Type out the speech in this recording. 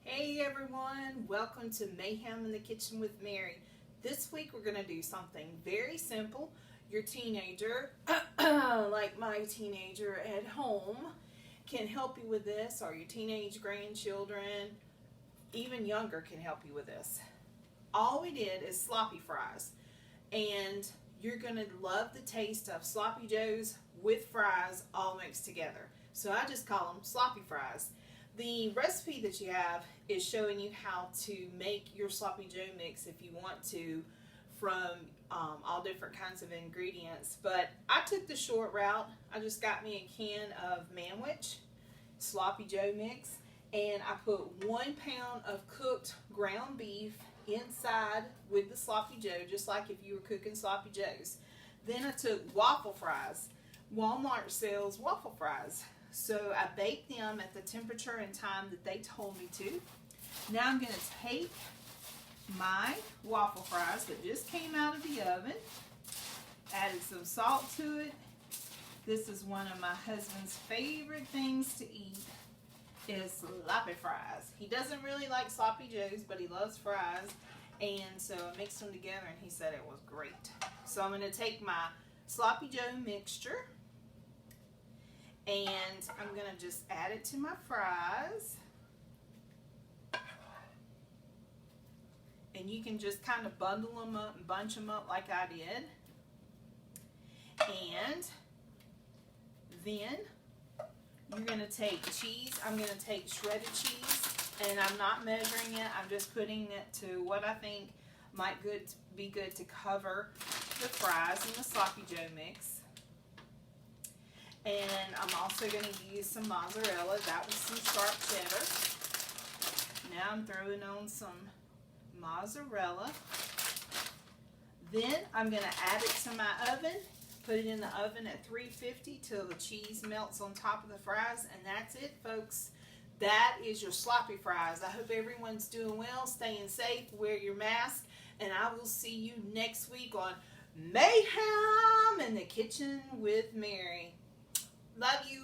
Hey everyone, welcome to Mayhem in the Kitchen with Mary. This week we're going to do something very simple. Your teenager, like my teenager at home, can help you with this, or your teenage grandchildren, even younger, can help you with this. All we did is sloppy fries, and you're going to love the taste of sloppy joes with fries all mixed together. So I just call them sloppy fries. The recipe that you have is showing you how to make your sloppy joe mix if you want to, from all different kinds of ingredients. But I took the short route. I just got me a can of Manwich sloppy joe mix, and I put 1 pound of cooked ground beef inside with the sloppy joe, just like if you were cooking sloppy joes. Then I took waffle fries. Walmart sells waffle fries. So I baked them at the temperature and time that they told me to. Now I'm going to take my waffle fries that just came out of the oven, added some salt to it. This is one of my husband's favorite things to eat, is sloppy fries. He doesn't really like sloppy joes, but he loves fries. And so I mixed them together and he said it was great. So I'm going to take my sloppy joe mixture, and I'm going to just add it to my fries. And you can just kind of bundle them up and bunch them up like I did. And then you're going to take cheese. I'm going to take shredded cheese, and I'm not measuring it. I'm just putting it to what I think might be good to cover the fries and the sloppy joe mix. And I'm also going to use some mozzarella. That was some sharp cheddar. Now I'm throwing on some mozzarella. Then I'm going to add it to my oven. Put it in the oven at 350 till the cheese melts on top of the fries. And that's it, folks. That is your sloppy fries. I hope everyone's doing well, staying safe, wear your mask. And I will see you next week on Mayhem in the Kitchen with Mary. Love you.